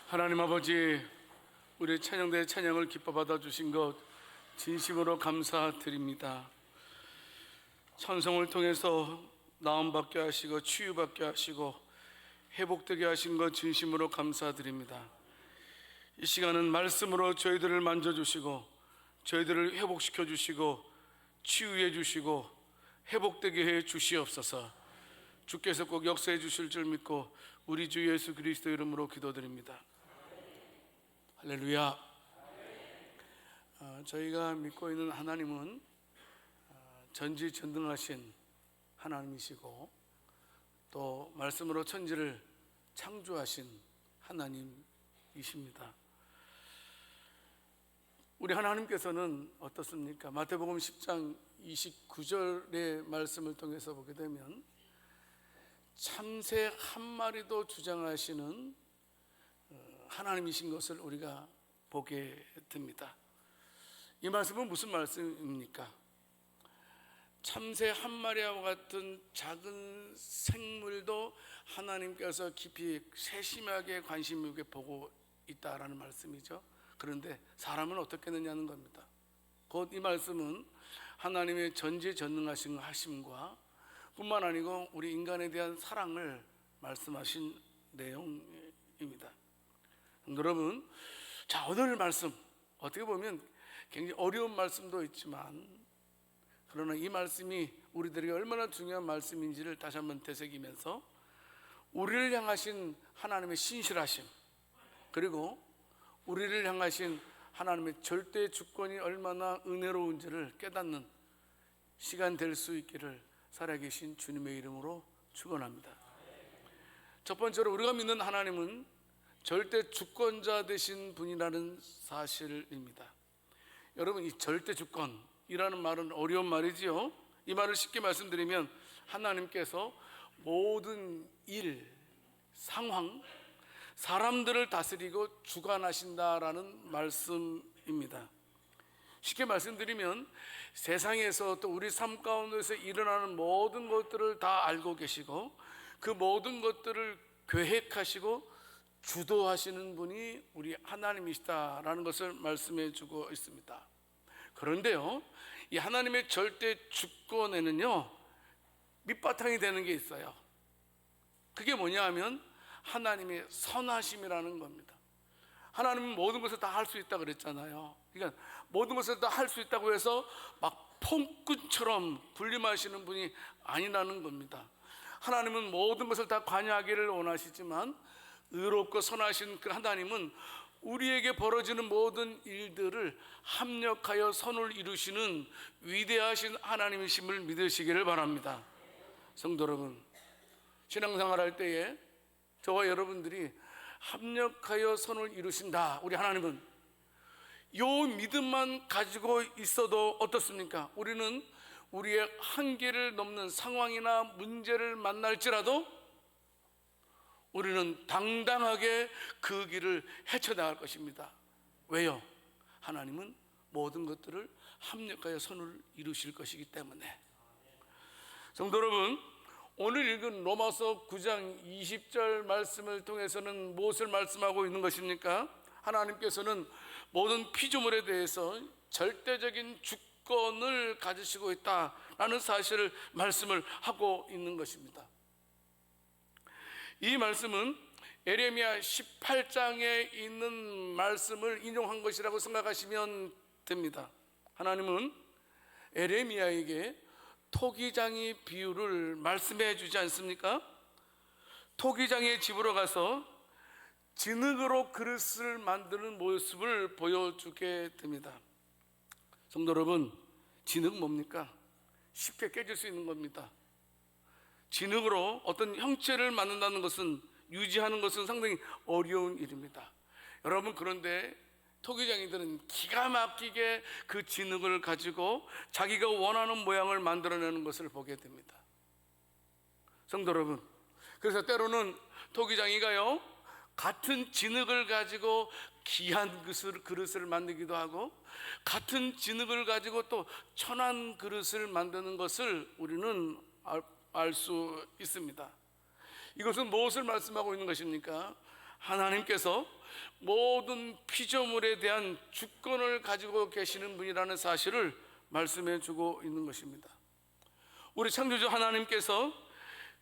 하나님 아버지, 우리 찬양대의 찬양을 기뻐 받아주신 것 진심으로 감사드립니다. 찬송을 통해서 나음받게 하시고 치유받게 하시고 회복되게 하신 것 진심으로 감사드립니다. 이 시간은 말씀으로 저희들을 만져주시고 저희들을 회복시켜 주시고 치유해 주시고 회복되게 해 주시옵소서. 주께서 꼭 역사해 주실 줄 믿고 우리 주 예수 그리스도 이름으로 기도드립니다. 할렐루야. 저희가 믿고 있는 하나님은 전지전능하신 하나님이시고 또 말씀으로 천지를 창조하신 하나님이십니다. 우리 하나님께서는 어떻습니까? 마태복음 10장 29절의 말씀을 통해서 보게 되면 참새 한 마리도 주장하시는 하나님이신 것을 우리가 보게 됩니다. 이 말씀은 무슨 말씀입니까? 참새 한 마리와 같은 작은 생물도 하나님께서 깊이 세심하게 관심 있게 보고 있다라는 말씀이죠. 그런데 사람은 어떻게 되느냐는 겁니다. 곧 이 말씀은 하나님의 전지전능하신 하심과 뿐만 아니고 우리 인간에 대한 사랑을 말씀하신 내용입니다. 여러분, 자, 오늘 말씀 어떻게 보면 굉장히 어려운 말씀도 있지만 그러나 이 말씀이 우리들에게 얼마나 중요한 말씀인지를 다시 한번 되새기면서 우리를 향하신 하나님의 신실하심, 그리고 우리를 향하신 하나님의 절대 주권이 얼마나 은혜로운지를 깨닫는 시간 될 수 있기를 살아계신 주님의 이름으로 축원합니다. 첫 번째로 우리가 믿는 하나님은 절대 주권자 되신 분이라는 사실입니다. 여러분, 이 절대 주권이라는 말은 어려운 말이지요. 이 말을 쉽게 말씀드리면 하나님께서 모든 일, 상황, 사람들을 다스리고 주관하신다라는 말씀입니다. 쉽게 말씀드리면 세상에서 또 우리 삶 가운데서 일어나는 모든 것들을 다 알고 계시고 그 모든 것들을 계획하시고 주도하시는 분이 우리 하나님이시다라는 것을 말씀해 주고 있습니다. 그런데요, 이 하나님의 절대 주권에는요 밑바탕이 되는 게 있어요. 그게 뭐냐 하면 하나님의 선하심이라는 겁니다. 하나님은 모든 것을 다 할 수 있다고 그랬잖아요. 그러니까 모든 것을 다 할 수 있다고 해서 막 폭군처럼 군림하시는 분이 아니라는 겁니다. 하나님은 모든 것을 다 관여하기를 원하시지만 의롭고 선하신 그 하나님은 우리에게 벌어지는 모든 일들을 합력하여 선을 이루시는 위대하신 하나님이심을 믿으시기를 바랍니다. 성도 여러분, 신앙생활 할 때에 저와 여러분들이 합력하여 선을 이루신다, 우리 하나님은 요 믿음만 가지고 있어도 어떻습니까? 우리는 우리의 한계를 넘는 상황이나 문제를 만날지라도 우리는 당당하게 그 길을 헤쳐나갈 것입니다. 왜요? 하나님은 모든 것들을 합력하여 선을 이루실 것이기 때문에. 성도 여러분, 오늘 읽은 로마서 9장 20절 말씀을 통해서는 무엇을 말씀하고 있는 것입니까? 하나님께서는 모든 피조물에 대해서 절대적인 주권을 가지시고 있다라는 사실을 말씀을 하고 있는 것입니다. 이 말씀은 에레미야 18장에 있는 말씀을 인용한 것이라고 생각하시면 됩니다. 하나님은 에레미야에게 토기장이 비유를 말씀해 주지 않습니까? 토기장의 집으로 가서 진흙으로 그릇을 만드는 모습을 보여주게 됩니다. 성도 여러분, 진흙 뭡니까? 쉽게 깨질 수 있는 겁니다. 진흙으로 어떤 형체를 만든다는 것은, 유지하는 것은 상당히 어려운 일입니다. 여러분, 그런데 토기장이들은 기가 막히게 그 진흙을 가지고 자기가 원하는 모양을 만들어내는 것을 보게 됩니다. 성도 여러분, 그래서 때로는 토기장이가요 같은 진흙을 가지고 귀한 그릇을 만들기도 하고 같은 진흙을 가지고 또 천한 그릇을 만드는 것을 우리는 알 수 있습니다. 이것은 무엇을 말씀하고 있는 것입니까? 하나님께서 모든 피조물에 대한 주권을 가지고 계시는 분이라는 사실을 말씀해 주고 있는 것입니다. 우리 창조주 하나님께서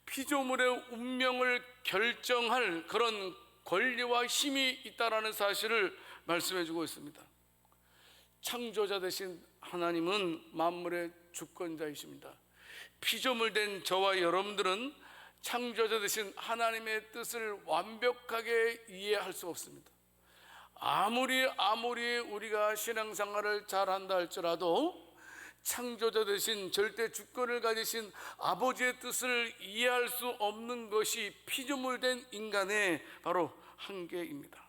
피조물의 운명을 결정할 그런 권리와 힘이 있다라는 사실을 말씀해 주고 있습니다. 창조자 되신 하나님은 만물의 주권자이십니다. 피조물 된 저와 여러분들은 창조자 되신 하나님의 뜻을 완벽하게 이해할 수 없습니다. 아무리 우리가 신앙생활을 잘한다 할지라도 창조자 되신 절대 주권을 가지신 아버지의 뜻을 이해할 수 없는 것이 피조물된 인간의 바로 한계입니다.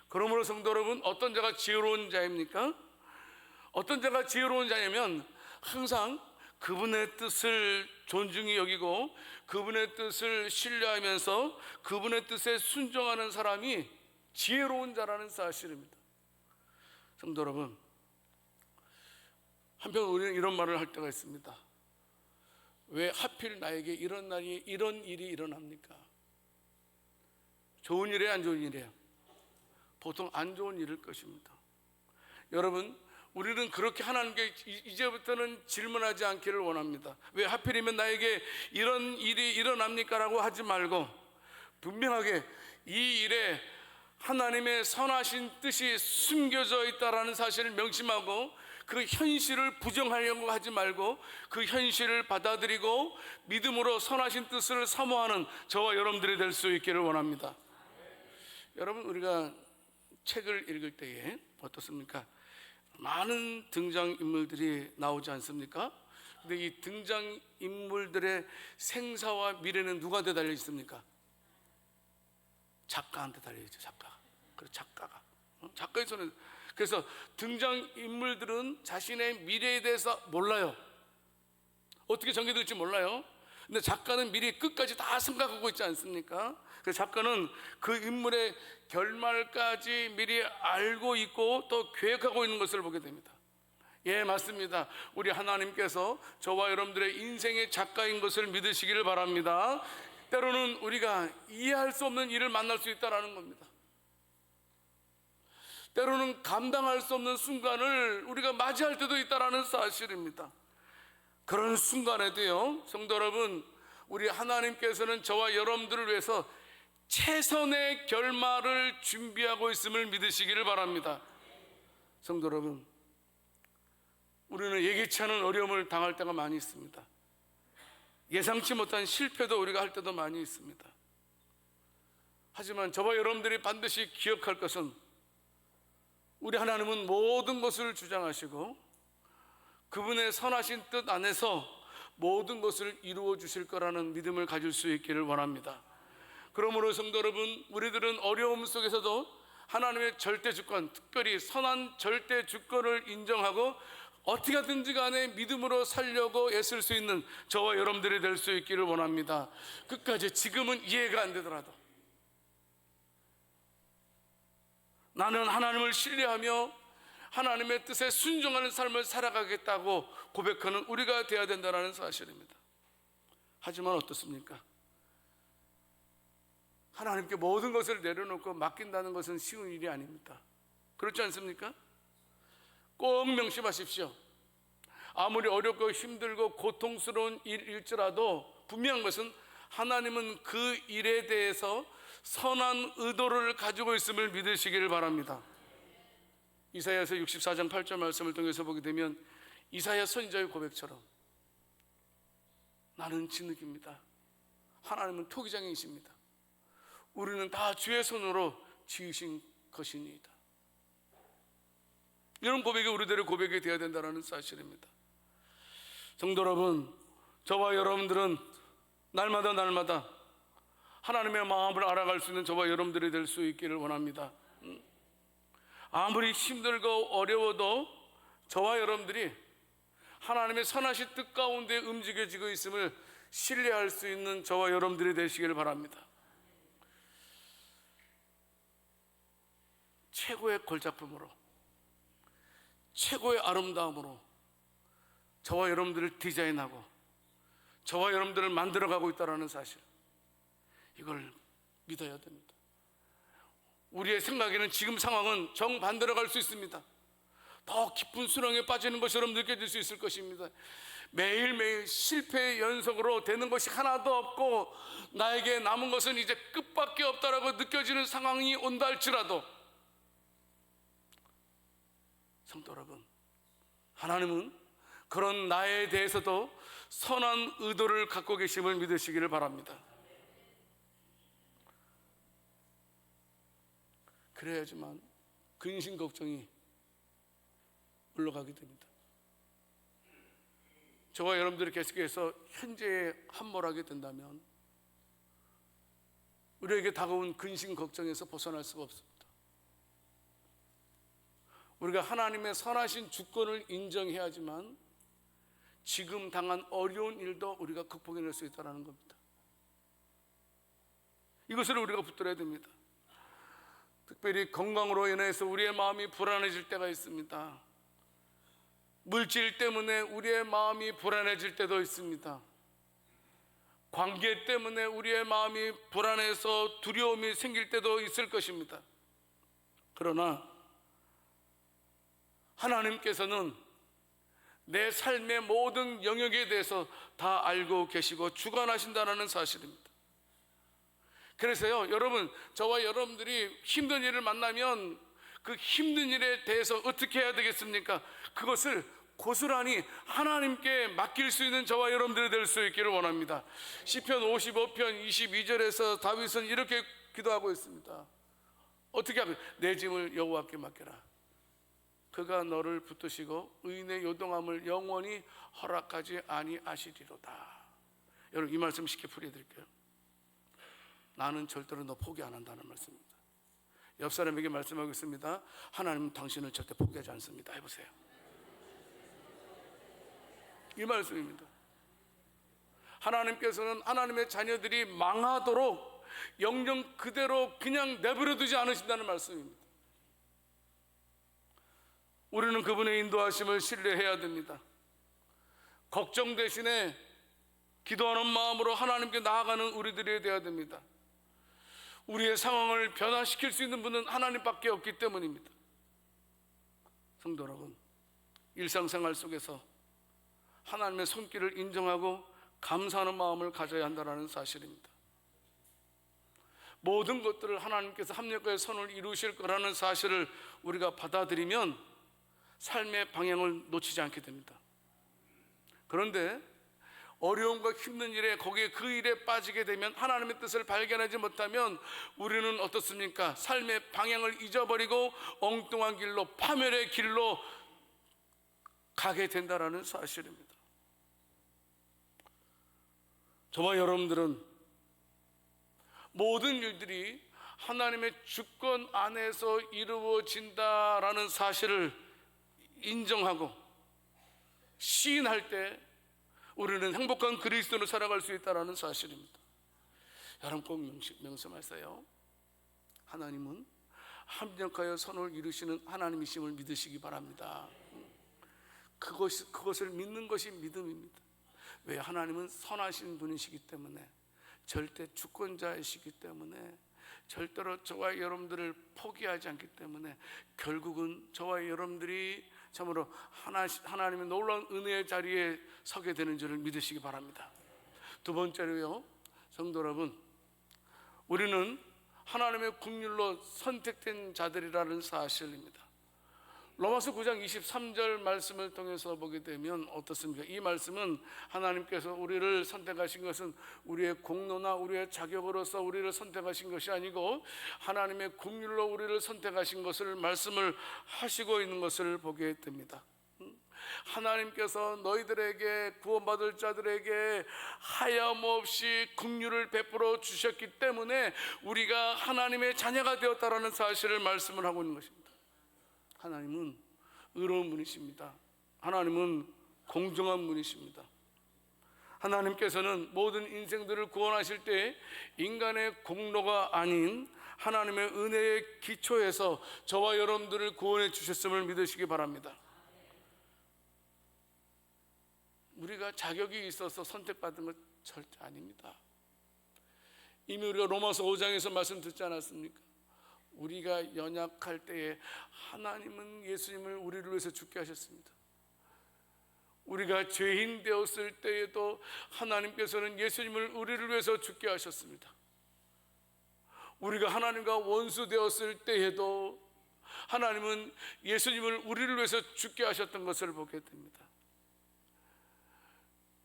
그러므로 성도 여러분, 어떤 자가 지혜로운 자입니까? 어떤 자가 지혜로운 자냐면 항상 그분의 뜻을 존중히 여기고 그분의 뜻을 신뢰하면서 그분의 뜻에 순종하는 사람이 지혜로운 자라는 사실입니다. 성도 여러분, 한편 우리는 이런 말을 할 때가 있습니다. 왜 하필 나에게 이런 일이 일어납니까? 좋은 일이에요, 안 좋은 일이에요? 보통 안 좋은 일일 것입니다. 여러분, 우리는 그렇게 하나님께 이제부터는 질문하지 않기를 원합니다. 왜 하필이면 나에게 이런 일이 일어납니까? 라고 하지 말고 분명하게 이 일에 하나님의 선하신 뜻이 숨겨져 있다라는 사실을 명심하고 그 현실을 부정하려고 하지 말고 그 현실을 받아들이고 믿음으로 선하신 뜻을 사모하는 저와 여러분들이 될 수 있기를 원합니다. 여러분, 우리가 책을 읽을 때에 어떻습니까? 많은 등장인물들이 나오지 않습니까? 근데 이 등장인물들의 생사와 미래는 누구한테 달려 있습니까? 작가한테 달려 있죠. 작가. 그래서 작가가 작가의 손에. 그래서 등장인물들은 자신의 미래에 대해서 몰라요. 어떻게 전개될지 몰라요. 근데 작가는 미래 끝까지 다 생각하고 있지 않습니까? 그래서 작가는 그 인물의 결말까지 미리 알고 있고 또 계획하고 있는 것을 보게 됩니다. 예, 맞습니다. 우리 하나님께서 저와 여러분들의 인생의 작가인 것을 믿으시기를 바랍니다. 때로는 우리가 이해할 수 없는 일을 만날 수 있다는 겁니다. 때로는 감당할 수 없는 순간을 우리가 맞이할 때도 있다는 사실입니다. 그런 순간에도요, 성도 여러분, 우리 하나님께서는 저와 여러분들을 위해서 최선의 결말을 준비하고 있음을 믿으시기를 바랍니다. 성도 여러분, 우리는 예기치 않은 어려움을 당할 때가 많이 있습니다. 예상치 못한 실패도 우리가 할 때도 많이 있습니다. 하지만 저와 여러분들이 반드시 기억할 것은 우리 하나님은 모든 것을 주장하시고 그분의 선하신 뜻 안에서 모든 것을 이루어 주실 거라는 믿음을 가질 수 있기를 원합니다. 그러므로 성도 여러분, 우리들은 어려움 속에서도 하나님의 절대 주권, 특별히 선한 절대 주권을 인정하고 어떻게 하든지 간에 믿음으로 살려고 애쓸 수 있는 저와 여러분들이 될 수 있기를 원합니다. 끝까지 지금은 이해가 안 되더라도 나는 하나님을 신뢰하며 하나님의 뜻에 순종하는 삶을 살아가겠다고 고백하는 우리가 되어야 된다는 사실입니다. 하지만 어떻습니까? 하나님께 모든 것을 내려놓고 맡긴다는 것은 쉬운 일이 아닙니다. 그렇지 않습니까? 꼭 명심하십시오. 아무리 어렵고 힘들고 고통스러운 일일지라도 분명한 것은 하나님은 그 일에 대해서 선한 의도를 가지고 있음을 믿으시기를 바랍니다. 이사야서 64장 8절 말씀을 통해서 보게 되면 이사야 선지자의 고백처럼 나는 진흙입니다. 하나님은 토기장이십니다. 우리는 다 주의 손으로 지으신 것이니이다. 이런 고백이 우리들의 고백이 되어야 된다는 사실입니다. 성도 여러분, 저와 여러분들은 날마다 하나님의 마음을 알아갈 수 있는 저와 여러분들이 될 수 있기를 원합니다. 아무리 힘들고 어려워도 저와 여러분들이 하나님의 선하신 뜻 가운데 움직여지고 있음을 신뢰할 수 있는 저와 여러분들이 되시기를 바랍니다. 최고의 걸작품으로, 최고의 아름다움으로 저와 여러분들을 디자인하고 저와 여러분들을 만들어가고 있다는 사실, 이걸 믿어야 됩니다. 우리의 생각에는 지금 상황은 정반대로 갈 수 있습니다. 더 깊은 수렁에 빠지는 것처럼 느껴질 수 있을 것입니다. 매일매일 실패의 연속으로 되는 것이 하나도 없고 나에게 남은 것은 이제 끝밖에 없다라고 느껴지는 상황이 온다 할지라도, 성도 여러분, 하나님은 그런 나에 대해서도 선한 의도를 갖고 계심을 믿으시기를 바랍니다. 그래야지만 근심 걱정이 물러가게 됩니다. 저와 여러분들이 계속해서 현재에 함몰하게 된다면 우리에게 다가온 근심 걱정에서 벗어날 수가 없습니다. 우리가 하나님의 선하신 주권을 인정해야지만 지금 당한 어려운 일도 우리가 극복해낼 수 있다는 겁니다. 이것을 우리가 붙들어야 됩니다. 특별히 건강으로 인해서 우리의 마음이 불안해질 때가 있습니다. 물질 때문에 우리의 마음이 불안해질 때도 있습니다. 관계 때문에 우리의 마음이 불안해서 두려움이 생길 때도 있을 것입니다. 그러나 하나님께서는 내 삶의 모든 영역에 대해서 다 알고 계시고 주관하신다는 사실입니다. 그래서요, 여러분, 저와 여러분들이 힘든 일을 만나면 그 힘든 일에 대해서 어떻게 해야 되겠습니까? 그것을 고스란히 하나님께 맡길 수 있는 저와 여러분들이 될 수 있기를 원합니다. 시편 55편 22절에서 다윗은 이렇게 기도하고 있습니다. 어떻게 하면? 내 짐을 여호와께 맡겨라. 그가 너를 붙드시고 의인의 요동함을 영원히 허락하지 아니하시리로다. 여러분, 이 말씀 쉽게 풀이해드릴게요. 나는 절대로 너 포기 안 한다는 말씀입니다. 옆 사람에게 말씀하고 있습니다. 하나님은 당신을 절대 포기하지 않습니다. 해보세요. 이 말씀입니다. 하나님께서는 하나님의 자녀들이 망하도록 영영 그대로 그냥 내버려 두지 않으신다는 말씀입니다. 우리는 그분의 인도하심을 신뢰해야 됩니다. 걱정 대신에 기도하는 마음으로 하나님께 나아가는 우리들이 되어야 됩니다. 우리의 상황을 변화시킬 수 있는 분은 하나님밖에 없기 때문입니다. 성도 여러분, 일상생활 속에서 하나님의 손길을 인정하고 감사하는 마음을 가져야 한다는 사실입니다. 모든 것들을 하나님께서 합력하여 선을 이루실 거라는 사실을 우리가 받아들이면 삶의 방향을 놓치지 않게 됩니다. 그런데 어려움과 힘든 일에, 거기에 그 일에 빠지게 되면, 하나님의 뜻을 발견하지 못하면 우리는 어떻습니까? 삶의 방향을 잊어버리고 엉뚱한 길로, 파멸의 길로 가게 된다는 사실입니다. 저와 여러분들은 모든 일들이 하나님의 주권 안에서 이루어진다라는 사실을 인정하고 시인할 때 우리는 행복한 그리스도로 살아갈 수 있다는 사실입니다. 여러분 꼭 명심하세요. 하나님은 합력하여 선을 이루시는 하나님이심을 믿으시기 바랍니다. 그것을 믿는 것이 믿음입니다. 왜? 하나님은 선하신 분이시기 때문에, 절대 주권자이시기 때문에, 절대로 저와 여러분들을 포기하지 않기 때문에 결국은 저와 여러분들이 참으로 하나님의 놀라운 은혜의 자리에 서게 되는 줄을 믿으시기 바랍니다. 두 번째로요, 성도 여러분, 우리는 하나님의 국률로 선택된 자들이라는 사실입니다. 로마서 9장 23절 말씀을 통해서 보게 되면 어떻습니까? 이 말씀은 하나님께서 우리를 선택하신 것은 우리의 공로나 우리의 자격으로서 우리를 선택하신 것이 아니고 하나님의 국률로 우리를 선택하신 것을 말씀을 하시고 있는 것을 보게 됩니다. 하나님께서 너희들에게, 구원받을 자들에게 하염없이 국률을 베풀어 주셨기 때문에 우리가 하나님의 자녀가 되었다라는 사실을 말씀을 하고 있는 것입니다. 하나님은 의로운 분이십니다. 하나님은 공정한 분이십니다. 하나님께서는 모든 인생들을 구원하실 때 인간의 공로가 아닌 하나님의 은혜의 기초에서 저와 여러분들을 구원해 주셨음을 믿으시기 바랍니다. 우리가 자격이 있어서 선택받은 것 절대 아닙니다. 이미 우리가 로마서 5장에서 말씀 듣지 않았습니까? 우리가 연약할 때에 하나님은 예수님을 우리를 위해서 죽게 하셨습니다. 우리가 죄인 되었을 때에도 하나님께서는 예수님을 우리를 위해서 죽게 하셨습니다. 우리가 하나님과 원수 되었을 때에도 하나님은 예수님을 우리를 위해서 죽게 하셨던 것을 보게 됩니다.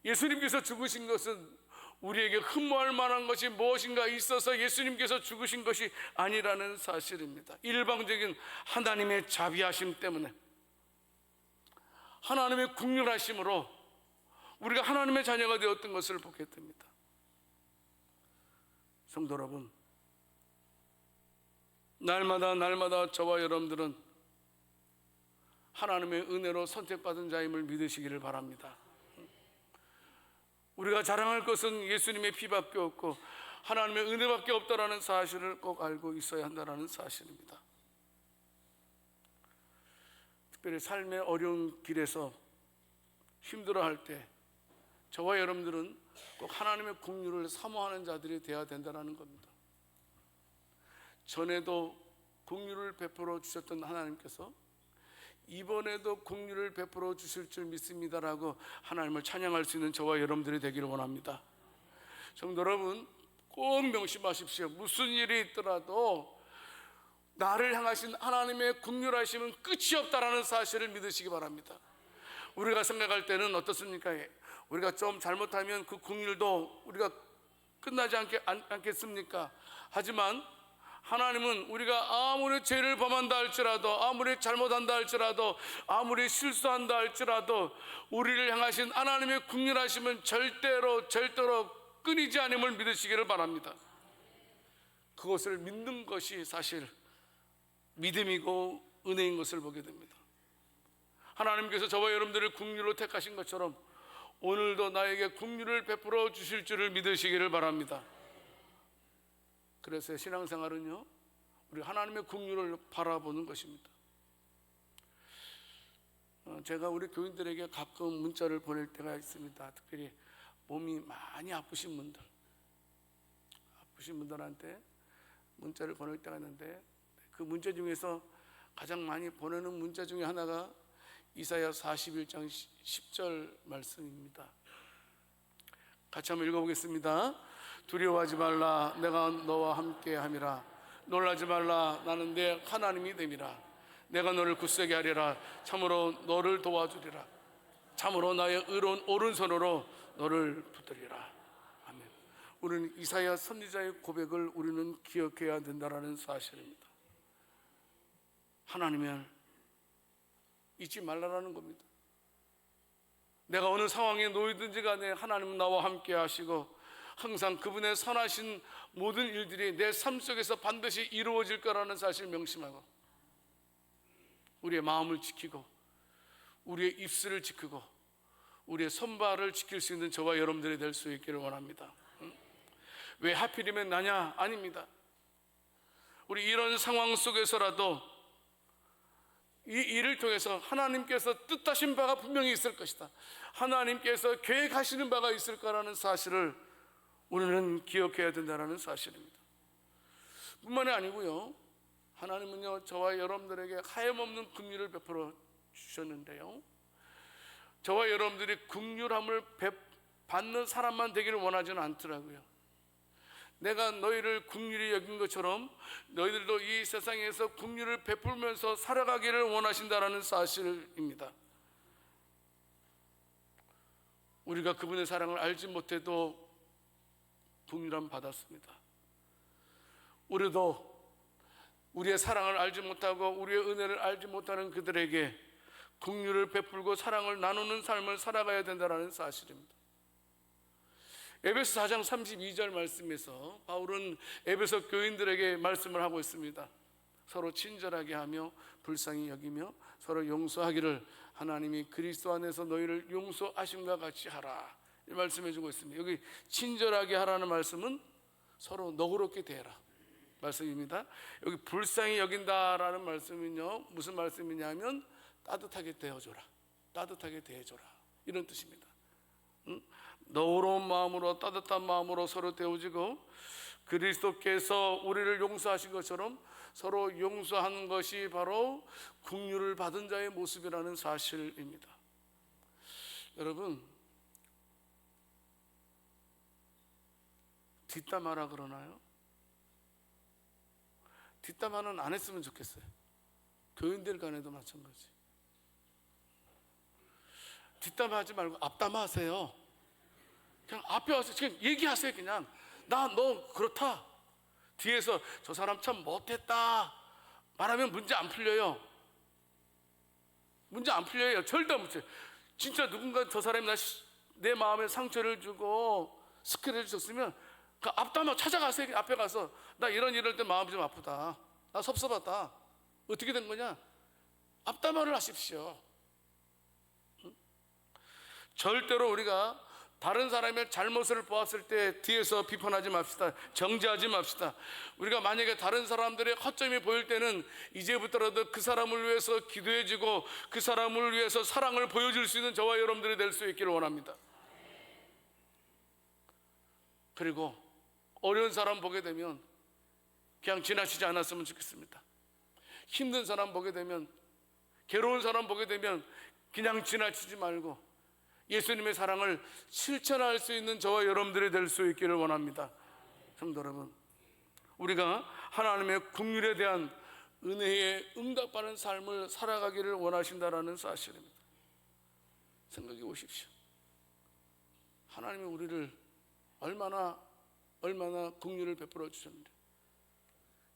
예수님께서 죽으신 것은 우리에게 흠모할 만한 것이 무엇인가 있어서 예수님께서 죽으신 것이 아니라는 사실입니다. 일방적인 하나님의 자비하심 때문에, 하나님의 긍휼하심으로 우리가 하나님의 자녀가 되었던 것을 보게 됩니다. 성도 여러분, 날마다 저와 여러분들은 하나님의 은혜로 선택받은 자임을 믿으시기를 바랍니다. 우리가 자랑할 것은 예수님의 피밖에 없고 하나님의 은혜밖에 없다라는 사실을 꼭 알고 있어야 한다는 사실입니다. 특별히 삶의 어려운 길에서 힘들어할 때 저와 여러분들은 꼭 하나님의 긍휼을 사모하는 자들이 되어야 된다는 겁니다. 전에도 긍휼을 베풀어 주셨던 하나님께서 이번에도 긍휼을 베풀어 주실 줄 믿습니다라고 하나님을 찬양할 수 있는 저와 여러분들이 되기를 원합니다. 성도 여러분, 꼭 명심하십시오. 무슨 일이 있더라도 나를 향하신 하나님의 긍휼하심은 끝이 없다라는 사실을 믿으시기 바랍니다. 우리가 생각할 때는 어떻습니까? 우리가 좀 잘못하면 그 긍휼도 우리가 끝나지 않겠습니까? 하지만 하나님은 우리가 아무리 죄를 범한다 할지라도, 아무리 잘못한다 할지라도, 아무리 실수한다 할지라도 우리를 향하신 하나님의 긍휼하심은 절대로 끊이지 않음을 믿으시기를 바랍니다. 그것을 믿는 것이 사실 믿음이고 은혜인 것을 보게 됩니다. 하나님께서 저와 여러분들을 긍휼로 택하신 것처럼 오늘도 나에게 긍휼을 베풀어 주실 줄을 믿으시기를 바랍니다. 그래서 신앙생활은요, 우리 하나님의 긍휼을 바라보는 것입니다. 제가 우리 교인들에게 가끔 문자를 보낼 때가 있습니다. 특별히 몸이 많이 아프신 분들한테 문자를 보낼 때가 있는데, 그 문자 중에서 가장 많이 보내는 문자 중에 하나가 이사야 41장 10절 말씀입니다. 같이 한번 읽어보겠습니다. 두려워하지 말라, 내가 너와 함께 함이라. 놀라지 말라, 나는 내 하나님이 됨이라. 내가 너를 굳세게 하리라. 참으로 너를 도와주리라. 참으로 나의 의로운 오른손으로 너를 붙들리라. 아멘. 우리는 이사야 선지자의 고백을 우리는 기억해야 된다는 사실입니다. 하나님을 잊지 말라라는 겁니다. 내가 어느 상황에 놓이든지 간에 하나님은 나와 함께 하시고 항상 그분의 선하신 모든 일들이 내 삶 속에서 반드시 이루어질 거라는 사실을 명심하고 우리의 마음을 지키고 우리의 입술을 지키고 우리의 손발을 지킬 수 있는 저와 여러분들이 될 수 있기를 원합니다. 왜 하필이면 나냐? 아닙니다. 우리 이런 상황 속에서라도 이 일을 통해서 하나님께서 뜻하신 바가 분명히 있을 것이다, 하나님께서 계획하시는 바가 있을 거라는 사실을 우리는 기억해야 된다는 사실입니다. 뿐만이 아니고요, 하나님은요 저와 여러분들에게 하염없는 긍휼을 베풀어 주셨는데요, 저와 여러분들이 긍휼함을 받는 사람만 되기를 원하지는 않더라고요. 내가 너희를 긍휼히 여긴 것처럼 너희들도 이 세상에서 긍휼을 베풀면서 살아가기를 원하신다라는 사실입니다. 우리가 그분의 사랑을 알지 못해도 긍휼함 받았습니다. 우리도 우리의 사랑을 알지 못하고 우리의 은혜를 알지 못하는 그들에게 긍휼을 베풀고 사랑을 나누는 삶을 살아가야 된다는 사실입니다. 에베소 4장 32절 말씀에서 바울은 에베소 교인들에게 말씀을 하고 있습니다. 서로 친절하게 하며 불쌍히 여기며 서로 용서하기를 하나님이 그리스도 안에서 너희를 용서하심과 같이 하라, 이 말씀해 주고 있습니다. 여기 친절하게 하라는 말씀은 서로 너그럽게 대해라 말씀입니다. 여기 불쌍히 여긴다라는 말씀은요 무슨 말씀이냐면 따뜻하게 대해줘라, 따뜻하게 대해줘라, 이런 뜻입니다. 너그러운 마음으로 따뜻한 마음으로 서로 대우지고 그리스도께서 우리를 용서하신 것처럼 서로 용서하는 것이 바로 긍휼을 받은 자의 모습이라는 사실입니다. 여러분, 뒷담화라 그러나요? 뒷담화는 안 했으면 좋겠어요. 교인들 간에도 마찬가지. 뒷담화 하지 말고 앞담화 하세요. 그냥 앞에 와서 그냥 얘기하세요. 그냥 나 너 그렇다. 뒤에서 저 사람 참 못했다 말하면 문제 안 풀려요. 문제 안 풀려요. 절대 안 풀려요. 진짜 누군가 저 사람이 내 마음에 상처를 주고 스크래치 줬으면 그 앞담화 찾아가세요. 앞에 가서 나 이럴 때 마음이 좀 아프다, 나 섭섭하다, 어떻게 된 거냐, 앞담화를 하십시오. 절대로 우리가 다른 사람의 잘못을 보았을 때 뒤에서 비판하지 맙시다. 정죄하지 맙시다. 우리가 만약에 다른 사람들의 허점이 보일 때는 이제부터라도 그 사람을 위해서 기도해주고 그 사람을 위해서 사랑을 보여줄 수 있는 저와 여러분들이 될 수 있기를 원합니다. 그리고 어려운 사람 보게 되면 그냥 지나치지 않았으면 좋겠습니다. 힘든 사람 보게 되면, 괴로운 사람 보게 되면 그냥 지나치지 말고 예수님의 사랑을 실천할 수 있는 저와 여러분들이 될 수 있기를 원합니다. 성도 여러분, 우리가 하나님의 긍휼에 대한 은혜에 응답하는 삶을 살아가기를 원하신다라는 사실입니다. 생각해 보십시오. 하나님이 우리를 얼마나 긍휼을 베풀어 주셨는데.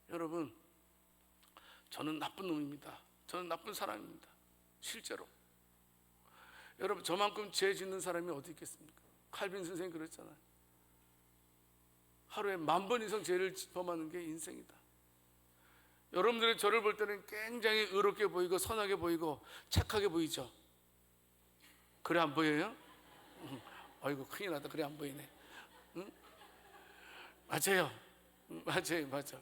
여러분, 저는 나쁜 놈입니다. 저는 나쁜 사람입니다. 실제로 여러분, 저만큼 죄 짓는 사람이 어디 있겠습니까? 칼빈 선생님이 그랬잖아요. 하루에 10,000번 이상 죄를 범하는 게 인생이다. 여러분들이 저를 볼 때는 굉장히 의롭게 보이고 선하게 보이고 착하게 보이죠? 그래 안 보여요? 아이고 큰일 났다. 그래 안 보이네. 응? 맞아요. 맞아.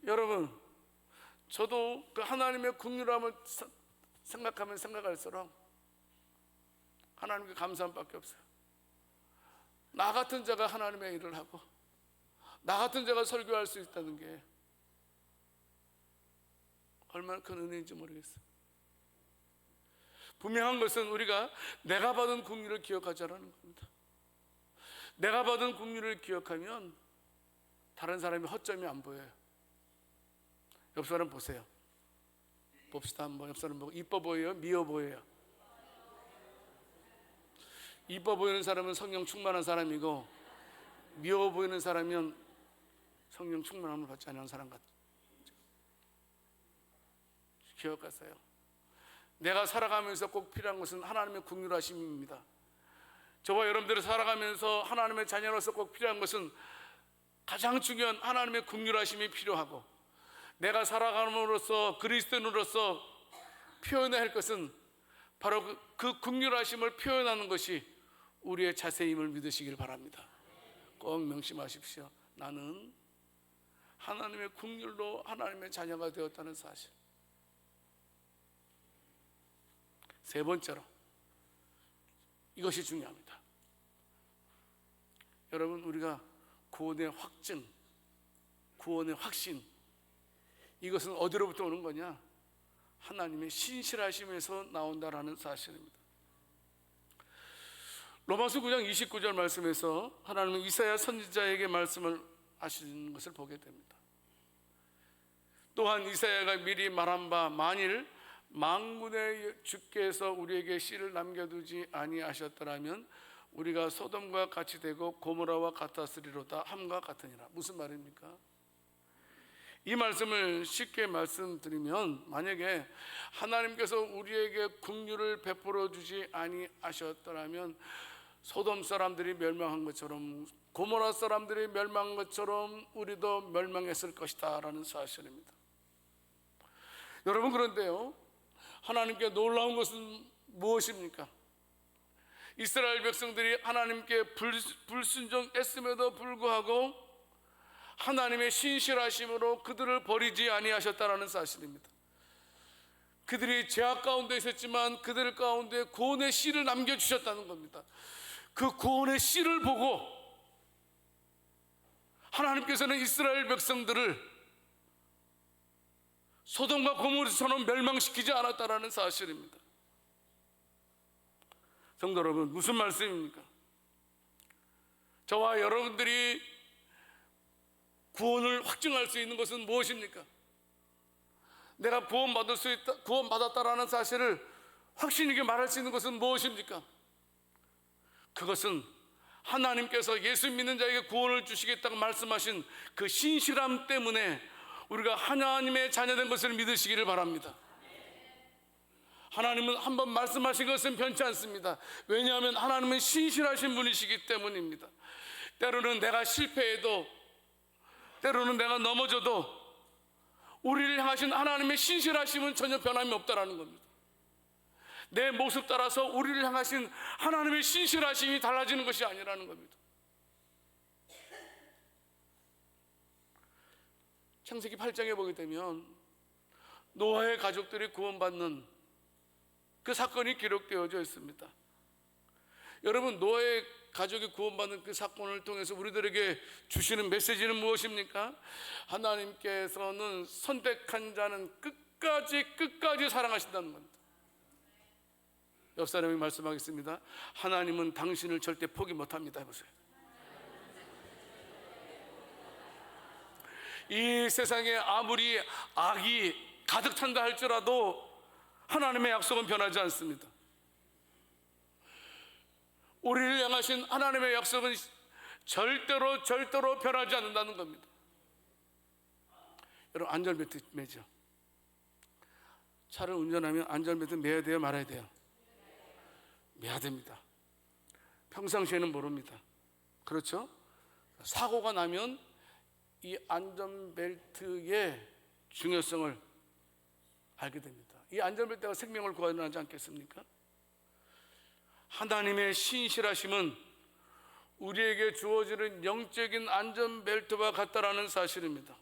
여러분, 저도 그 하나님의 긍휼함을 생각하면 생각할수록 하나님께 감사함 밖에 없어요. 나 같은 자가 하나님의 일을 하고 나 같은 자가 설교할 수 있다는 게 얼마나 큰 은혜인지 모르겠어요. 분명한 것은 우리가 내가 받은 긍휼을 기억하자라는 겁니다. 내가 받은 긍휼을 기억하면 다른 사람의 허점이 안 보여요. 옆 사람 보세요. 봅시다 한번. 옆 사람 보고 이뻐 보여요? 미워 보여요? 이뻐 보이는 사람은 성령 충만한 사람이고 미워 보이는 사람은 성령 충만함을 받지 않은 사람 같아요. 기억하세요. 내가 살아가면서 꼭 필요한 것은 하나님의 긍휼하심입니다. 저와 여러분들이 살아가면서 하나님의 자녀로서 꼭 필요한 것은 가장 중요한 하나님의 긍휼하심이 필요하고, 내가 살아감으로써 그리스도인으로서 표현해야 할 것은 바로 그 긍휼하심을 표현하는 것이 우리의 자세임을 믿으시길 바랍니다. 꼭 명심하십시오. 나는 하나님의 긍휼로 하나님의 자녀가 되었다는 사실. 세 번째로, 이것이 중요합니다. 여러분, 우리가 구원의 확증, 구원의 확신, 이것은 어디로부터 오는 거냐? 하나님의 신실하심에서 나온다라는 사실입니다. 로마서 9장 29절 말씀에서 하나님은 이사야 선지자에게 말씀을 하시는 것을 보게 됩니다. 또한 이사야가 미리 말한 바, 만일 만군의 주께서 우리에게 씨를 남겨두지 아니하셨더라면 우리가 소돔과 같이 되고 고모라와 같았으리로다 함과 같으니라. 무슨 말입니까? 이 말씀을 쉽게 말씀드리면, 만약에 하나님께서 우리에게 긍휼을 베풀어 주지 아니하셨더라면 소돔 사람들이 멸망한 것처럼, 고모라 사람들이 멸망한 것처럼 우리도 멸망했을 것이다 라는 사실입니다. 여러분, 그런데요, 하나님께 놀라운 것은 무엇입니까? 이스라엘 백성들이 하나님께 불순종했음에도 불구하고 하나님의 신실하심으로 그들을 버리지 아니하셨다는 사실입니다. 그들이 죄악 가운데 있었지만 그들 가운데 구원의 씨를 남겨주셨다는 겁니다. 그 구원의 씨를 보고 하나님께서는 이스라엘 백성들을 소돔과 고모라처럼 멸망시키지 않았다라는 사실입니다. 성도 여러분, 무슨 말씀입니까? 저와 여러분들이 구원을 확증할 수 있는 것은 무엇입니까? 내가 구원받았다라는 사실을 확신 있게 말할 수 있는 것은 무엇입니까? 그것은 하나님께서 예수 믿는 자에게 구원을 주시겠다고 말씀하신 그 신실함 때문에 우리가 하나님의 자녀된 것을 믿으시기를 바랍니다. 하나님은 한번 말씀하신 것은 변치 않습니다. 왜냐하면 하나님은 신실하신 분이시기 때문입니다. 때로는 내가 실패해도, 때로는 내가 넘어져도 우리를 향하신 하나님의 신실하심은 전혀 변함이 없다라는 겁니다. 내 모습 따라서 우리를 향하신 하나님의 신실하심이 달라지는 것이 아니라는 겁니다. 창세기 8장에 보게 되면 노아의 가족들이 구원받는 그 사건이 기록되어져 있습니다. 여러분, 노아의 가족이 구원받는 그 사건을 통해서 우리들에게 주시는 메시지는 무엇입니까? 하나님께서는 선택한 자는 끝까지 사랑하신다는 겁니다. 옆 사람이 말씀하겠습니다. 하나님은 당신을 절대 포기 못합니다. 해보세요. 이 세상에 아무리 악이 가득 찬다 할지라도 하나님의 약속은 변하지 않습니다. 우리를 향하신 하나님의 약속은 절대로 변하지 않는다는 겁니다. 여러분, 안전벨트 매죠. 차를 운전하면 안전벨트 매야 돼요, 말아야 돼요? 매야 됩니다. 평상시에는 모릅니다. 그렇죠? 사고가 나면 이 안전벨트의 중요성을 알게 됩니다. 이 안전벨트가 생명을 구원하지 않겠습니까? 하나님의 신실하심은 우리에게 주어지는 영적인 안전벨트와 같다라는 사실입니다.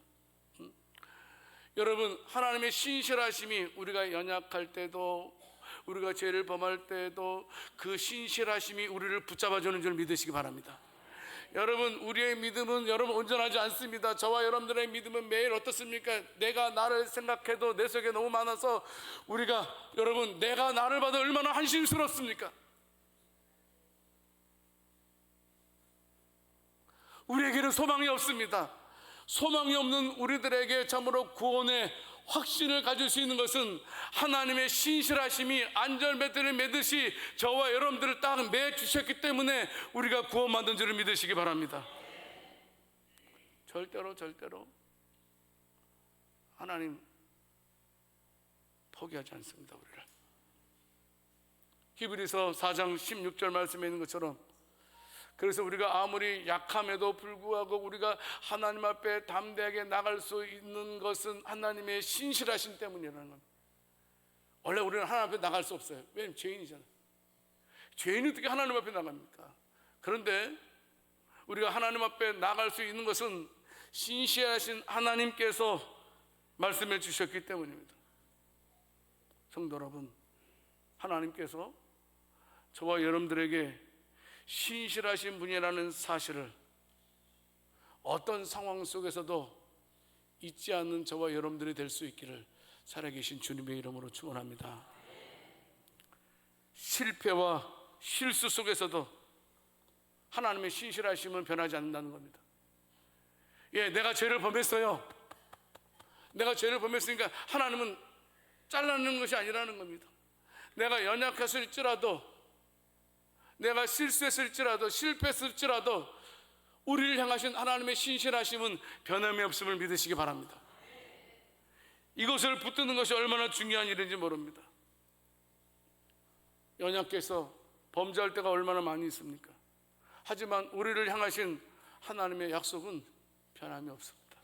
여러분, 하나님의 신실하심이 우리가 연약할 때도, 우리가 죄를 범할 때도 그 신실하심이 우리를 붙잡아주는 줄 믿으시기 바랍니다. 여러분, 우리의 믿음은 여러분 온전하지 않습니다. 저와 여러분들의 믿음은 매일 어떻습니까? 내가 나를 생각해도 내 속에 너무 많아서 여러분, 내가 나를 봐도 얼마나 한심스럽습니까? 우리에게는 소망이 없습니다. 소망이 없는 우리들에게 참으로 구원의 확신을 가질 수 있는 것은 하나님의 신실하심이 안전벨트를 매듯이 저와 여러분들을 딱 매주셨기 때문에 우리가 구원받은 줄을 믿으시기 바랍니다. 절대로 하나님 포기하지 않습니다. 우리를. 히브리서 4장 16절 말씀에 있는 것처럼, 그래서 우리가 아무리 약함에도 불구하고 우리가 하나님 앞에 담대하게 나갈 수 있는 것은 하나님의 신실하심 때문이라는 겁니다. 원래 우리는 하나님 앞에 나갈 수 없어요. 왜냐하면 죄인이잖아요. 죄인이 어떻게 하나님 앞에 나갑니까? 그런데 우리가 하나님 앞에 나갈 수 있는 것은 신실하신 하나님께서 말씀해 주셨기 때문입니다. 성도 여러분, 하나님께서 저와 여러분들에게 신실하신 분이라는 사실을 어떤 상황 속에서도 잊지 않는 저와 여러분들이 될 수 있기를 살아계신 주님의 이름으로 축원합니다. 실패와 실수 속에서도 하나님의 신실하심은 변하지 않는다는 겁니다. 내가 죄를 범했어요. 내가 죄를 범했으니까 하나님은 잘라내는 것이 아니라는 겁니다. 내가 연약했을지라도, 내가 실수했을지라도, 실패했을지라도 우리를 향하신 하나님의 신실하심은 변함이 없음을 믿으시기 바랍니다. 이것을 붙드는 것이 얼마나 중요한 일인지 모릅니다. 연약해서 범죄할 때가 얼마나 많이 있습니까? 하지만 우리를 향하신 하나님의 약속은 변함이 없습니다.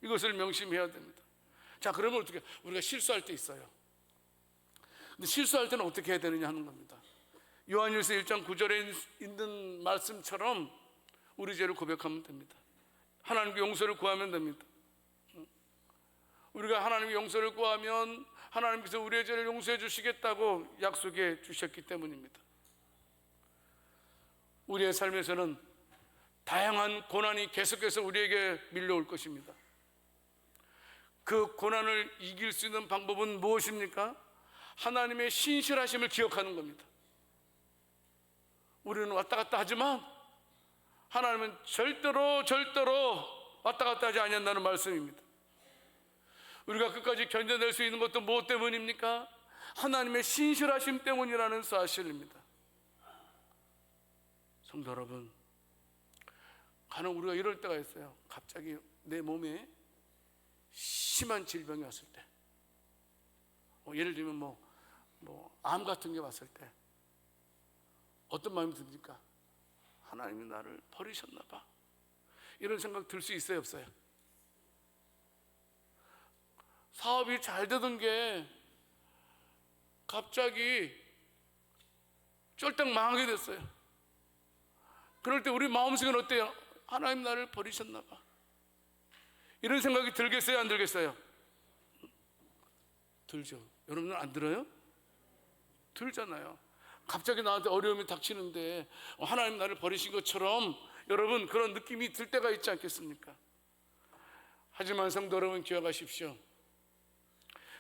이것을 명심해야 됩니다. 자, 그러면 어떻게? 우리가 실수할 때 있어요. 근데 실수할 때는 어떻게 해야 되느냐 하는 겁니다. 요한일서 1장 9절에 있는 말씀처럼 우리 죄를 고백하면 됩니다. 하나님께 용서를 구하면 됩니다. 우리가 하나님께 용서를 구하면 하나님께서 우리의 죄를 용서해 주시겠다고 약속해 주셨기 때문입니다. 우리의 삶에서는 다양한 고난이 계속해서 우리에게 밀려올 것입니다. 그 고난을 이길 수 있는 방법은 무엇입니까? 하나님의 신실하심을 기억하는 겁니다. 우리는 왔다 갔다 하지만 하나님은 절대로 왔다 갔다 하지 않는다는 말씀입니다. 우리가 끝까지 견뎌낼 수 있는 것도 무엇 때문입니까? 하나님의 신실하심 때문이라는 사실입니다. 성도 여러분, 간혹 우리가 이럴 때가 있어요. 갑자기 내 몸에 심한 질병이 왔을 때, 예를 들면 암 같은 게 왔을 때 어떤 마음이 듭니까? 하나님이 나를 버리셨나 봐, 이런 생각 들 수 있어요, 없어요? 사업이 잘 되던 게 갑자기 쫄딱 망하게 됐어요. 그럴 때 우리 마음속에는 어때요? 하나님 나를 버리셨나 봐, 이런 생각이 들겠어요, 안 들겠어요? 들죠. 여러분은 안 들어요? 들잖아요. 갑자기 나한테 어려움이 닥치는데 하나님 나를 버리신 것처럼 여러분 그런 느낌이 들 때가 있지 않겠습니까? 하지만 성도 여러분, 기억하십시오.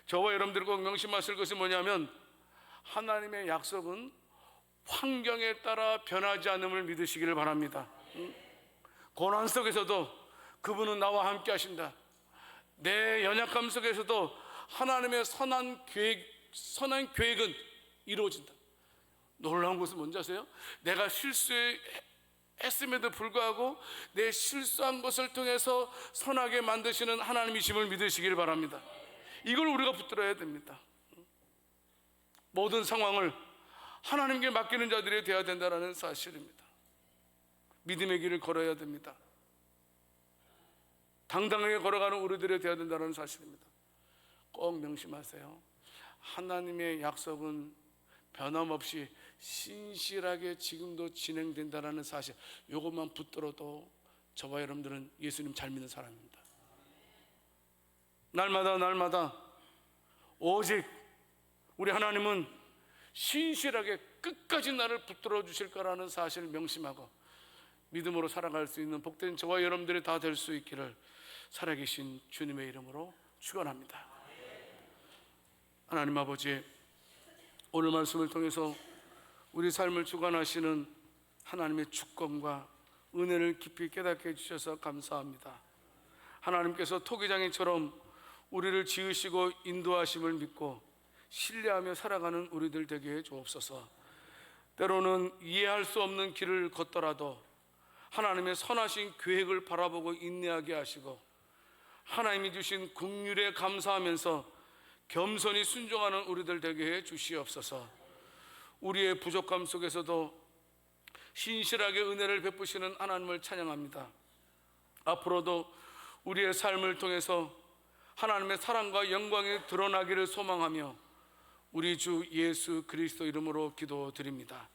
저와 여러분들 꼭 명심하실 것이 뭐냐면, 하나님의 약속은 환경에 따라 변하지 않음을 믿으시기를 바랍니다. 고난 속에서도 그분은 나와 함께 하신다. 내 연약함 속에서도 하나님의 선한 계획은 이루어진다. 놀라운 것은 뭔지 아세요? 내가 실수했음에도 불구하고 내 실수한 것을 통해서 선하게 만드시는 하나님이심을 믿으시길 바랍니다. 이걸 우리가 붙들어야 됩니다. 모든 상황을 하나님께 맡기는 자들이 되어야 된다는 사실입니다. 믿음의 길을 걸어야 됩니다. 당당하게 걸어가는 우리들이 되어야 된다는 사실입니다. 꼭 명심하세요. 하나님의 약속은 변함없이 신실하게 지금도 진행된다는 사실, 이것만 붙들어도 저와 여러분들은 예수님 잘 믿는 사람입니다. 날마다 오직 우리 하나님은 신실하게 끝까지 나를 붙들어 주실 거라는 사실을 명심하고 믿음으로 살아갈 수 있는 복된 저와 여러분들이 다 될 수 있기를 살아계신 주님의 이름으로 축원합니다. 하나님 아버지, 오늘 말씀을 통해서 우리 삶을 주관하시는 하나님의 주권과 은혜를 깊이 깨닫게 해주셔서 감사합니다. 하나님께서 토기장이처럼 우리를 지으시고 인도하심을 믿고 신뢰하며 살아가는 우리들 되게 해 주옵소서. 때로는 이해할 수 없는 길을 걷더라도 하나님의 선하신 계획을 바라보고 인내하게 하시고, 하나님이 주신 긍휼에 감사하면서 겸손히 순종하는 우리들 되게 해 주시옵소서. 우리의 부족함 속에서도 신실하게 은혜를 베푸시는 하나님을 찬양합니다. 앞으로도 우리의 삶을 통해서 하나님의 사랑과 영광이 드러나기를 소망하며 우리 주 예수 그리스도 이름으로 기도드립니다.